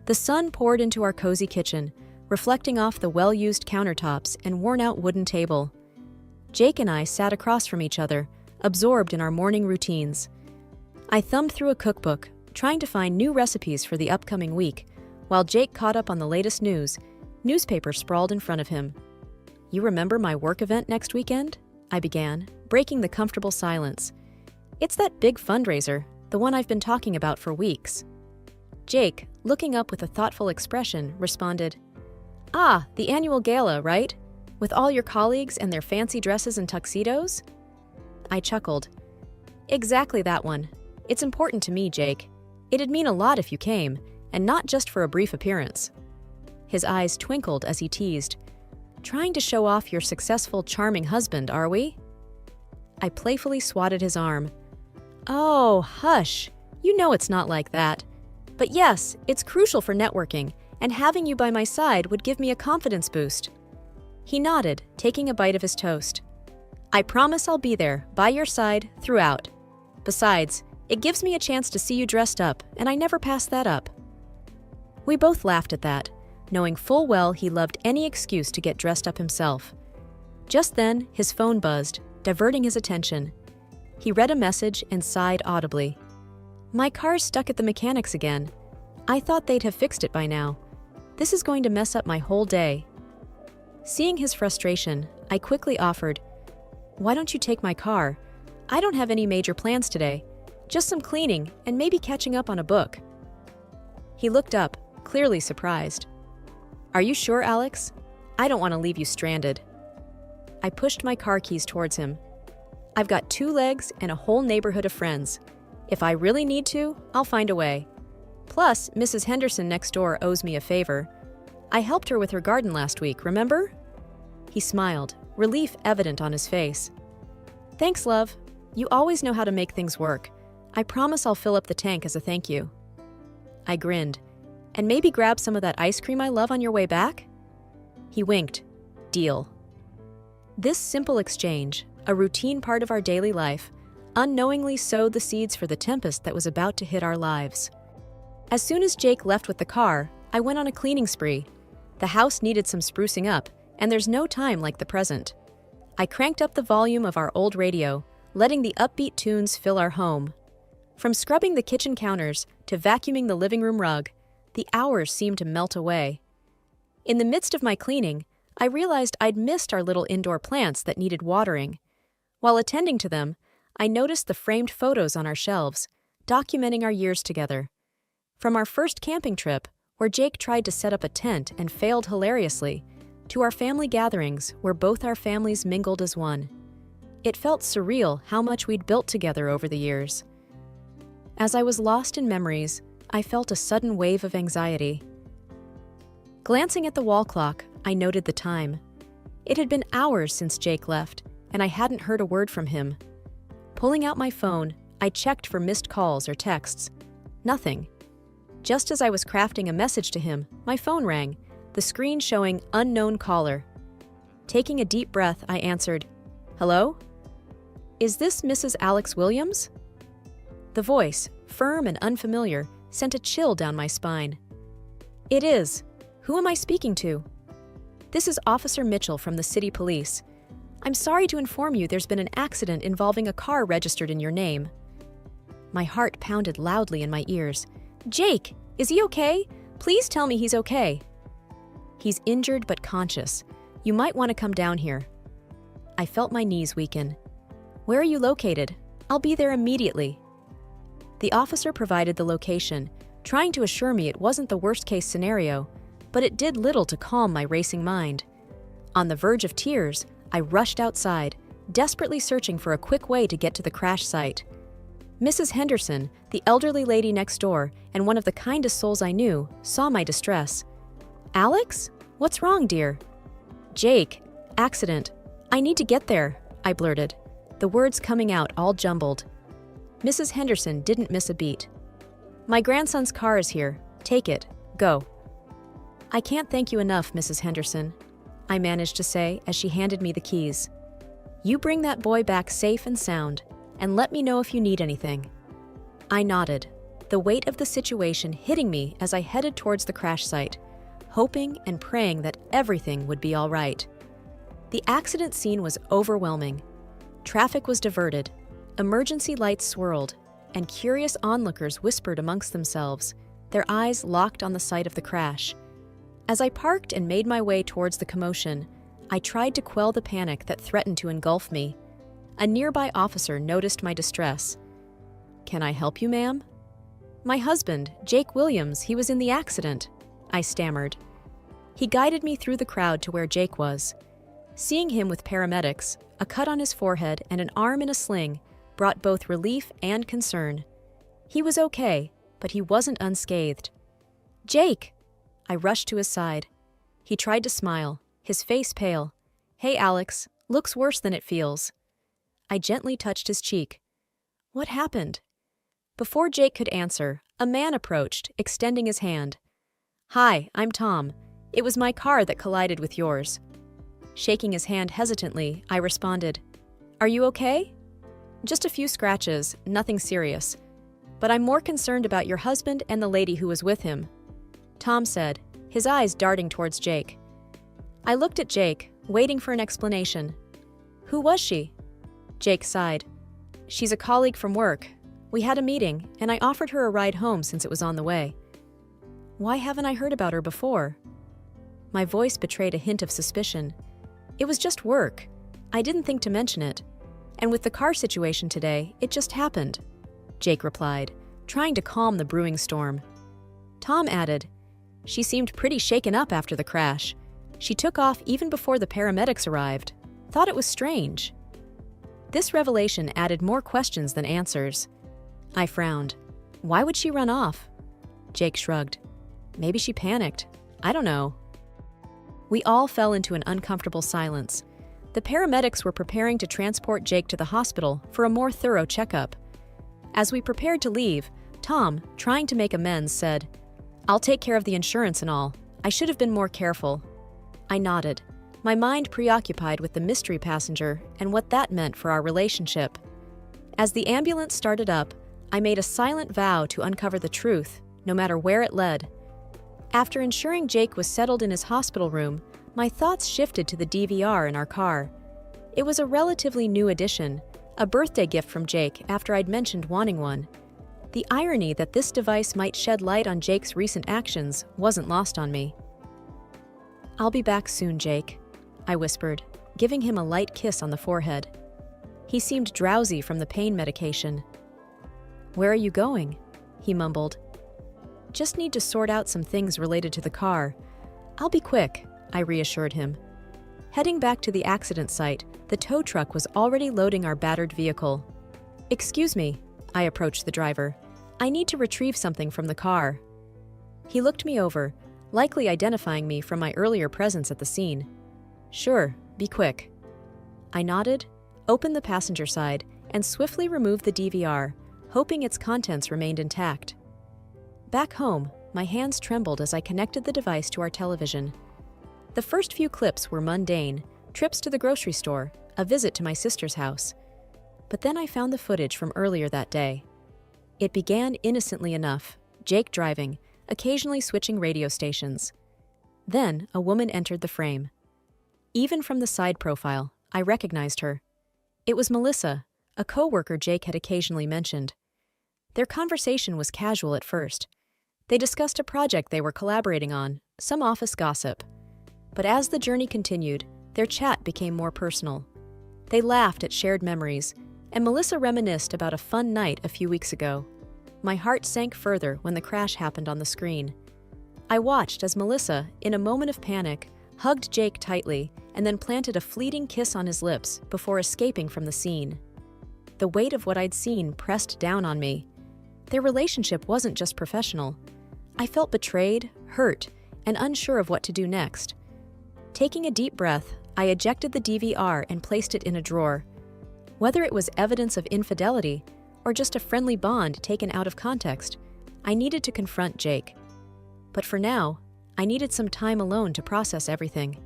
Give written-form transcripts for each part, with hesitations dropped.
The sun poured into our cozy kitchen, reflecting off the well-used countertops and worn-out wooden table. Jake and I sat across from each other, absorbed in our morning routines. I thumbed through a cookbook, trying to find new recipes for the upcoming week, while Jake caught up on the latest news. Newspaper sprawled in front of him. "You remember my work event next weekend?" I began, breaking the comfortable silence. "It's that big fundraiser, the one I've been talking about for weeks." Jake, looking up with a thoughtful expression, responded, "Ah, the annual gala, right? With all your colleagues and their fancy dresses and tuxedos?" I chuckled. "Exactly that one. It's important to me, Jake. It'd mean a lot if you came, and not just for a brief appearance." His eyes twinkled as he teased, "Trying to show off your successful, charming husband, are we?" I playfully swatted his arm. "Oh, hush. You know it's not like that. But yes, it's crucial for networking, and having you by my side would give me a confidence boost." He nodded, taking a bite of his toast. "I promise I'll be there, by your side, throughout. Besides, it gives me a chance to see you dressed up, and I never pass that up." We both laughed at that, knowing full well he loved any excuse to get dressed up himself. Just then, his phone buzzed, diverting his attention. He read a message and sighed audibly. "My car's stuck at the mechanics again. I thought they'd have fixed it by now. This is going to mess up my whole day." Seeing his frustration, I quickly offered, "Why don't you take my car? I don't have any major plans today. Just some cleaning and maybe catching up on a book." He looked up, clearly surprised. "Are you sure, Alex? I don't want to leave you stranded." I pushed my car keys towards him. "I've got 2 legs and a whole neighborhood of friends. If I really need to, I'll find a way. Plus, Mrs. Henderson next door owes me a favor. I helped her with her garden last week, remember?" He smiled, relief evident on his face. "Thanks, love. You always know how to make things work. I promise I'll fill up the tank as a thank you." I grinned. "And maybe grab some of that ice cream I love on your way back?" He winked. "Deal." This simple exchange, a routine part of our daily life, unknowingly sowed the seeds for the tempest that was about to hit our lives. As soon as Jake left with the car, I went on a cleaning spree. The house needed some sprucing up, and there's no time like the present. I cranked up the volume of our old radio, letting the upbeat tunes fill our home. From scrubbing the kitchen counters to vacuuming the living room rug, the hours seemed to melt away. In the midst of my cleaning, I realized I'd missed our little indoor plants that needed watering. While attending to them, I noticed the framed photos on our shelves, documenting our years together. From our first camping trip, where Jake tried to set up a tent and failed hilariously, to our family gatherings where both our families mingled as one. It felt surreal how much we'd built together over the years. As I was lost in memories, I felt a sudden wave of anxiety. Glancing at the wall clock, I noted the time. It had been hours since Jake left, and I hadn't heard a word from him. Pulling out my phone, I checked for missed calls or texts. Nothing. Just as I was crafting a message to him, my phone rang, the screen showing unknown caller. Taking a deep breath, I answered, "Hello? Is this Mrs. Alex Williams?" The voice, firm and unfamiliar, sent a chill down my spine. "It is. Who am I speaking to?" "This is Officer Mitchell from the city police. I'm sorry to inform you there's been an accident involving a car registered in your name." My heart pounded loudly in my ears. "Jake, is he okay? Please tell me he's okay." "He's injured but conscious. You might want to come down here." I felt my knees weaken. "Where are you located? I'll be there immediately." The officer provided the location, trying to assure me it wasn't the worst-case scenario, but it did little to calm my racing mind. On the verge of tears, I rushed outside, desperately searching for a quick way to get to the crash site. Mrs. Henderson, the elderly lady next door and one of the kindest souls I knew, saw my distress. "Alex? What's wrong, dear?" "Jake. Accident. I need to get there," I blurted, the words coming out all jumbled. Mrs. Henderson didn't miss a beat. "My grandson's car is here. Take it. Go." "I can't thank you enough, Mrs. Henderson," I managed to say as she handed me the keys. "You bring that boy back safe and sound, and let me know if you need anything." I nodded. The the weight of the situation hitting me as I headed towards the crash site, hoping and praying that everything would be all right. The accident scene was overwhelming. Traffic was diverted, emergency lights swirled, and curious onlookers whispered amongst themselves, their eyes locked on the site of the crash. As I parked and made my way towards the commotion, I tried to quell the panic that threatened to engulf me. A nearby officer noticed my distress. "Can I help you, ma'am?" "My husband, Jake Williams, he was in the accident," I stammered. He guided me through the crowd to where Jake was. Seeing him with paramedics, a cut on his forehead and an arm in a sling brought both relief and concern. He was okay, but he wasn't unscathed. "Jake!" I rushed to his side. He tried to smile, his face pale. "Hey, Alex, looks worse than it feels." I gently touched his cheek. "What happened?" Before Jake could answer, a man approached, extending his hand. "Hi, I'm Tom. It was my car that collided with yours." Shaking his hand hesitantly, I responded, "Are you okay?" "Just a few scratches, nothing serious. But I'm more concerned about your husband and the lady who was with him," Tom said, his eyes darting towards Jake. I looked at Jake, waiting for an explanation. "Who was she?" Jake sighed. "She's a colleague from work. We had a meeting, and I offered her a ride home since it was on the way." "Why haven't I heard about her before?" My voice betrayed a hint of suspicion. "It was just work. I didn't think to mention it. And with the car situation today, it just happened," Jake replied, trying to calm the brewing storm. Tom added, "She seemed pretty shaken up after the crash. She took off even before the paramedics arrived. Thought it was strange." This revelation added more questions than answers. I frowned. "Why would she run off?" Jake shrugged. "Maybe she panicked. I don't know." We all fell into an uncomfortable silence. The paramedics were preparing to transport Jake to the hospital for a more thorough checkup. As we prepared to leave, Tom, trying to make amends, said, "I'll take care of the insurance and all. I should have been more careful." I nodded, my mind preoccupied with the mystery passenger and what that meant for our relationship. As the ambulance started up, I made a silent vow to uncover the truth, no matter where it led. After ensuring Jake was settled in his hospital room, my thoughts shifted to the DVR in our car. It was a relatively new addition, a birthday gift from Jake after I'd mentioned wanting one. The irony that this device might shed light on Jake's recent actions wasn't lost on me. "I'll be back soon, Jake," I whispered, giving him a light kiss on the forehead. He seemed drowsy from the pain medication. "Where are you going?" he mumbled. "Just need to sort out some things related to the car. I'll be quick," I reassured him. Heading back to the accident site, the tow truck was already loading our battered vehicle. "Excuse me," I approached the driver. "I need to retrieve something from the car." He looked me over, likely identifying me from my earlier presence at the scene. "Sure, be quick." I nodded, opened the passenger side, and swiftly removed the DVR, hoping its contents remained intact. Back home, my hands trembled as I connected the device to our television. The first few clips were mundane, trips to the grocery store, a visit to my sister's house. But then I found the footage from earlier that day. It began innocently enough, Jake driving, occasionally switching radio stations. Then a woman entered the frame. Even from the side profile, I recognized her. It was Melissa, a coworker Jake had occasionally mentioned. Their conversation was casual at first. They discussed a project they were collaborating on, some office gossip. But as the journey continued, their chat became more personal. They laughed at shared memories, and Melissa reminisced about a fun night a few weeks ago. My heart sank further when the crash happened on the screen. I watched as Melissa, in a moment of panic, hugged Jake tightly and then planted a fleeting kiss on his lips before escaping from the scene. The weight of what I'd seen pressed down on me. Their relationship wasn't just professional. I felt betrayed, hurt, and unsure of what to do next. Taking a deep breath, I ejected the DVR and placed it in a drawer. Whether it was evidence of infidelity or just a friendly bond taken out of context, I needed to confront Jake. But for now, I needed some time alone to process everything.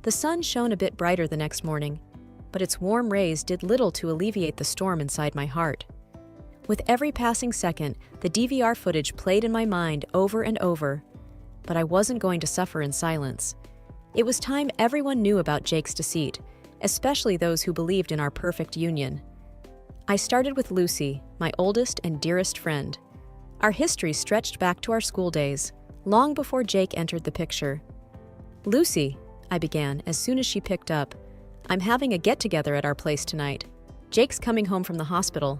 The sun shone a bit brighter the next morning, but its warm rays did little to alleviate the storm inside my heart. With every passing second, the DVR footage played in my mind over and over. But I wasn't going to suffer in silence. It was time everyone knew about Jake's deceit, especially those who believed in our perfect union. I started with Lucy, my oldest and dearest friend. Our history stretched back to our school days, long before Jake entered the picture. "Lucy," I began as soon as she picked up, "I'm having a get-together at our place tonight. Jake's coming home from the hospital."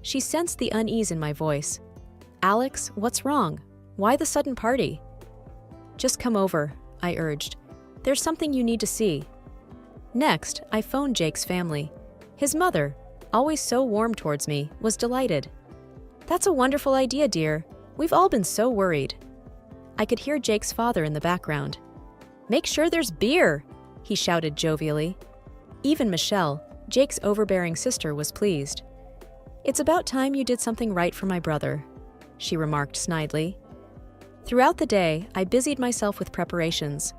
She sensed the unease in my voice. "Alex, what's wrong? Why the sudden party?" "Just come over," I urged. "There's something you need to see." Next, I phoned Jake's family. His mother, always so warm towards me, was delighted. "That's a wonderful idea, dear. We've all been so worried." I could hear Jake's father in the background. "Make sure there's beer," he shouted jovially. Even Michelle, Jake's overbearing sister, was pleased. "It's about time you did something right for my brother," she remarked snidely. Throughout the day, I busied myself with preparations.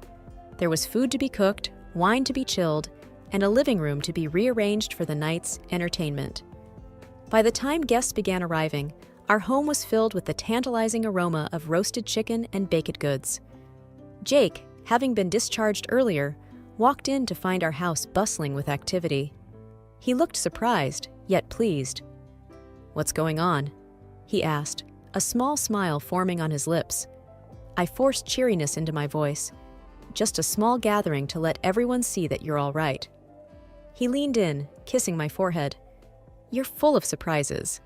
There was food to be cooked, wine to be chilled, and a living room to be rearranged for the night's entertainment. By the time guests began arriving, our home was filled with the tantalizing aroma of roasted chicken and baked goods. Jake, having been discharged earlier, walked in to find our house bustling with activity. He looked surprised, yet pleased. "What's going on?" he asked, a small smile forming on his lips. I forced cheeriness into my voice. "Just a small gathering to let everyone see that you're all right." He leaned in, kissing my forehead. "You're full of surprises."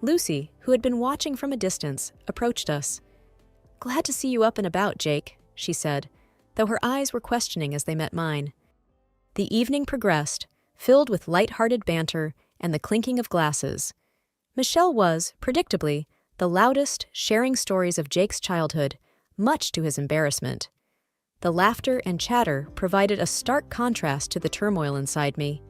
Lucy, who had been watching from a distance, approached us. "Glad to see you up and about, Jake," she said, though her eyes were questioning as they met mine. The evening progressed, filled with light-hearted banter and the clinking of glasses. Michelle was, predictably, the loudest, sharing stories of Jake's childhood, much to his embarrassment. The laughter and chatter provided a stark contrast to the turmoil inside me.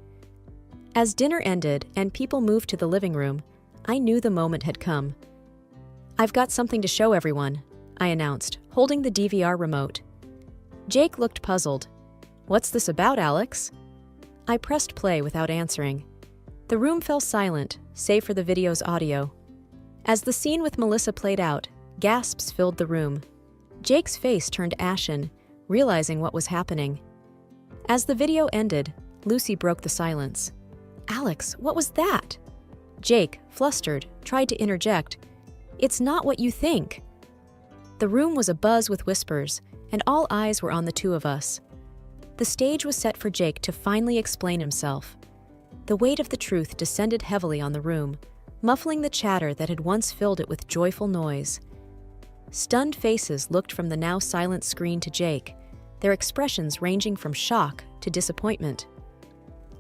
As dinner ended and people moved to the living room, I knew the moment had come. "I've got something to show everyone," I announced, holding the DVR remote. Jake looked puzzled. "What's this about, Alex?" I pressed play without answering. The room fell silent, save for the video's audio. As the scene with Melissa played out, gasps filled the room. Jake's face turned ashen, realizing what was happening. As the video ended, Lucy broke the silence. "Alex, what was that?" Jake, flustered, tried to interject. "It's not what you think." The room was abuzz with whispers, and all eyes were on the two of us. The stage was set for Jake to finally explain himself. The weight of the truth descended heavily on the room, muffling the chatter that had once filled it with joyful noise. Stunned faces looked from the now silent screen to Jake, their expressions ranging from shock to disappointment.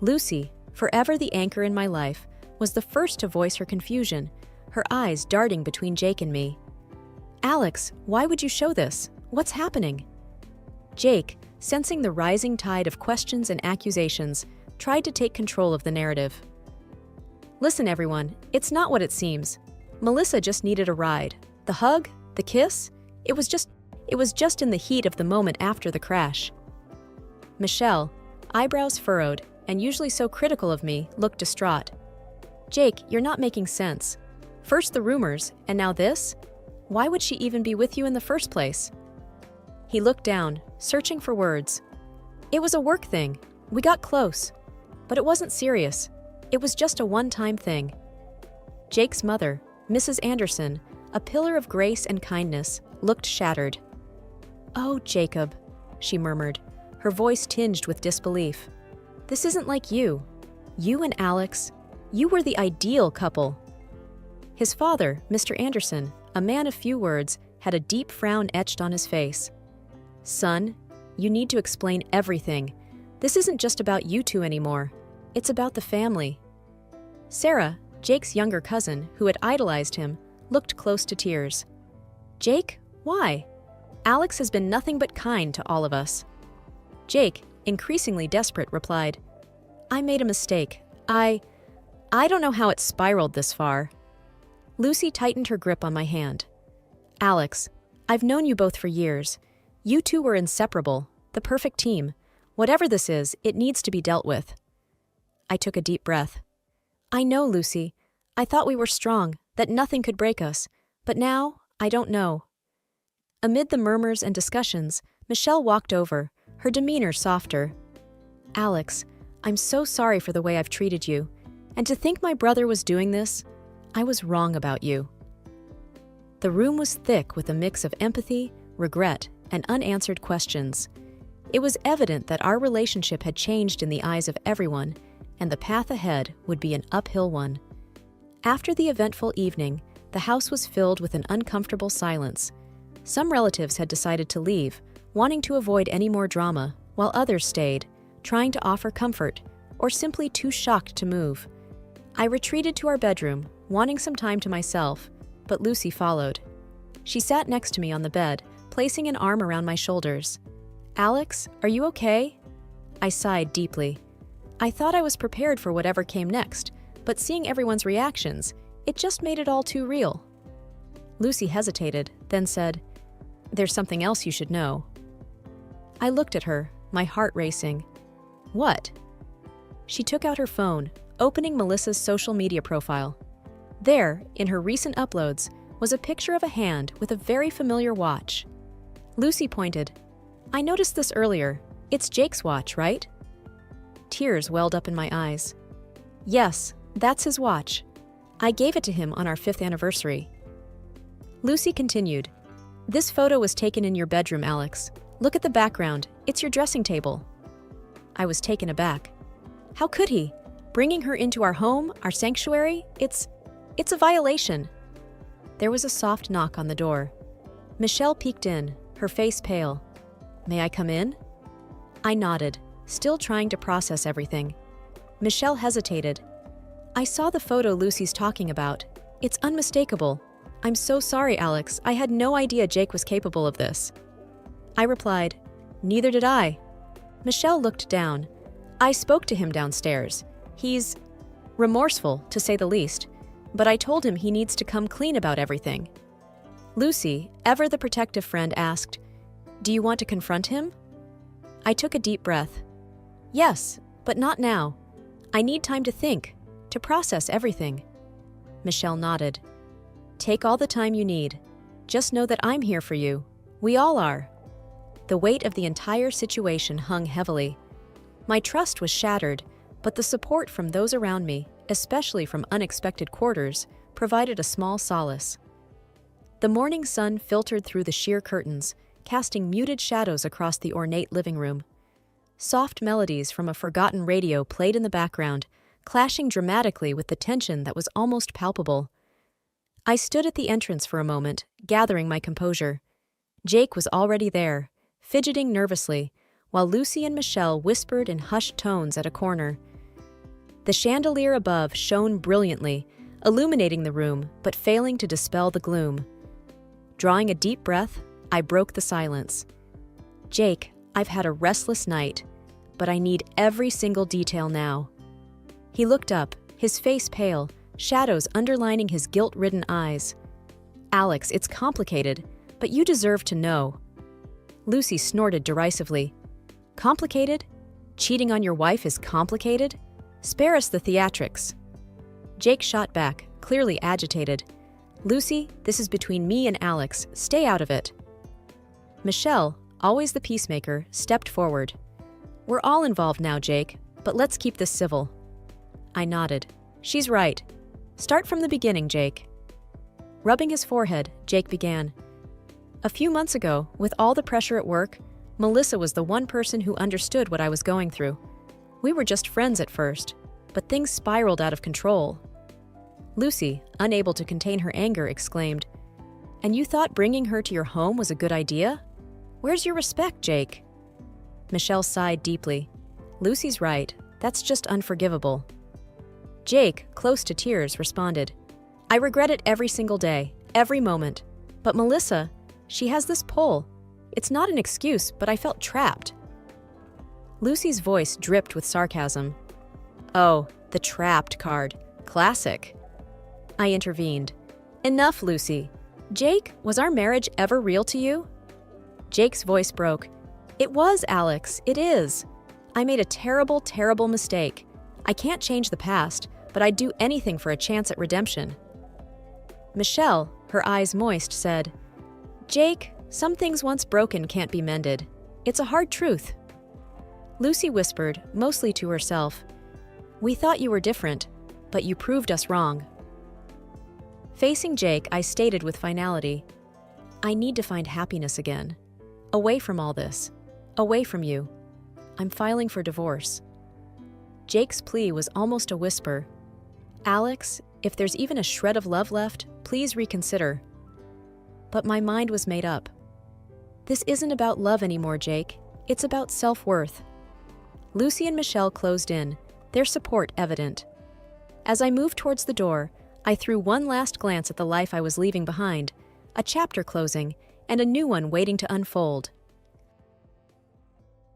Lucy, forever the anchor in my life, was the first to voice her confusion, her eyes darting between Jake and me. "Alex, why would you show this? What's happening?" Jake, sensing the rising tide of questions and accusations, tried to take control of the narrative. "Listen, everyone, it's not what it seems. Melissa just needed a ride. The hug, the kiss, it was just in the heat of the moment after the crash." Michelle, eyebrows furrowed and usually so critical of me, looked distraught. "Jake, you're not making sense. First the rumors, and now this? Why would she even be with you in the first place?" He looked down, searching for words. "It was a work thing. We got close. But it wasn't serious. It was just a one-time thing." Jake's mother, Mrs. Anderson, a pillar of grace and kindness, looked shattered. "Oh, Jacob," she murmured, her voice tinged with disbelief. "This isn't like you. You and Alex, you were the ideal couple." His father, Mr. Anderson, a man of few words, had a deep frown etched on his face. "Son, you need to explain everything. This isn't just about you two anymore. It's about the family." Sarah, Jake's younger cousin, who had idolized him, looked close to tears. "Jake, why? Alex has been nothing but kind to all of us." Jake, increasingly desperate, replied, "I made a mistake. I don't know how it spiraled this far." Lucy tightened her grip on my hand. "Alex, I've known you both for years. You two were inseparable, the perfect team. Whatever this is, it needs to be dealt with." I took a deep breath. "I know, Lucy. I thought we were strong, that nothing could break us, but now, I don't know. Amid the murmurs and discussions, Michelle walked over, her demeanor softer. Alex, I'm so sorry for the way I've treated you, and to think my brother was doing this, I was wrong about you. The room was thick with a mix of empathy, regret, and unanswered questions. It was evident that our relationship had changed in the eyes of everyone, and the path ahead would be an uphill one. After the eventful evening, the house was filled with an uncomfortable silence. Some relatives had decided to leave, wanting to avoid any more drama, while others stayed, trying to offer comfort, or simply too shocked to move. I retreated to our bedroom, wanting some time to myself, but Lucy followed. She sat next to me on the bed, placing an arm around my shoulders. Alex, are you okay? I sighed deeply. I thought I was prepared for whatever came next, but seeing everyone's reactions, it just made it all too real. Lucy hesitated, then said, There's something else you should know. I looked at her, my heart racing. What? She took out her phone, opening Melissa's social media profile. There, in her recent uploads, was a picture of a hand with a very familiar watch. Lucy pointed. I noticed this earlier. It's Jake's watch, right? Tears welled up in my eyes. Yes, that's his watch. I gave it to him on our 5th anniversary. Lucy continued. This photo was taken in your bedroom, Alex. Look at the background. It's your dressing table. I was taken aback. How could he? Bringing her into our home, our sanctuary? It's a violation. There was a soft knock on the door. Michelle peeked in, her face pale. May I come in? I nodded, still trying to process everything. Michelle hesitated. I saw the photo Lucy's talking about. It's unmistakable. I'm so sorry, Alex. I had no idea Jake was capable of this. I replied, Neither did I. Michelle looked down. I spoke to him downstairs. He's remorseful, to say the least, but I told him he needs to come clean about everything. Lucy, ever the protective friend, asked, Do you want to confront him? I took a deep breath. Yes, but not now. I need time to think, to process everything. Michelle nodded. Take all the time you need. Just know that I'm here for you. We all are. The weight of the entire situation hung heavily. My trust was shattered, but the support from those around me, especially from unexpected quarters, provided a small solace. The morning sun filtered through the sheer curtains, casting muted shadows across the ornate living room. Soft melodies from a forgotten radio played in the background, clashing dramatically with the tension that was almost palpable. I stood at the entrance for a moment, gathering my composure. Jake was already there, fidgeting nervously, while Lucy and Michelle whispered in hushed tones at a corner. The chandelier above shone brilliantly, illuminating the room but failing to dispel the gloom. Drawing a deep breath, I broke the silence. Jake, I've had a restless night, but I need every single detail now. He looked up, his face pale, shadows underlining his guilt-ridden eyes. Alex, it's complicated, but you deserve to know. Lucy snorted derisively. Complicated? Cheating on your wife is complicated? Spare us the theatrics. Jake shot back, clearly agitated. Lucy, this is between me and Alex. Stay out of it. Michelle, always the peacemaker, stepped forward. We're all involved now, Jake, but let's keep this civil. I nodded. She's right. Start from the beginning, Jake. Rubbing his forehead, Jake began. A few months ago, with all the pressure at work, Melissa was the one person who understood what I was going through. We were just friends at first, but things spiraled out of control. Lucy, unable to contain her anger, exclaimed, And you thought bringing her to your home was a good idea? Where's your respect, Jake? Michelle sighed deeply. Lucy's right. That's just unforgivable. Jake, close to tears, responded, I regret it every single day, every moment. But Melissa, she has this pull. It's not an excuse, but I felt trapped. Lucy's voice dripped with sarcasm. Oh, the trapped card. Classic. I intervened. Enough, Lucy. Jake, was our marriage ever real to you? Jake's voice broke. It was, Alex. It is. I made a terrible, terrible mistake. I can't change the past, but I'd do anything for a chance at redemption. Michelle, her eyes moist, said, "Jake, some things once broken can't be mended. It's a hard truth." Lucy whispered, mostly to herself, "We thought you were different, but you proved us wrong." Facing Jake, I stated with finality, "I need to find happiness again. Away from all this. Away from you. I'm filing for divorce." Jake's plea was almost a whisper. "Alex, if there's even a shred of love left, please reconsider." But my mind was made up. This isn't about love anymore, Jake. It's about self-worth. Lucy and Michelle closed in, their support evident. As I moved towards the door, I threw one last glance at the life I was leaving behind, a chapter closing, and a new one waiting to unfold.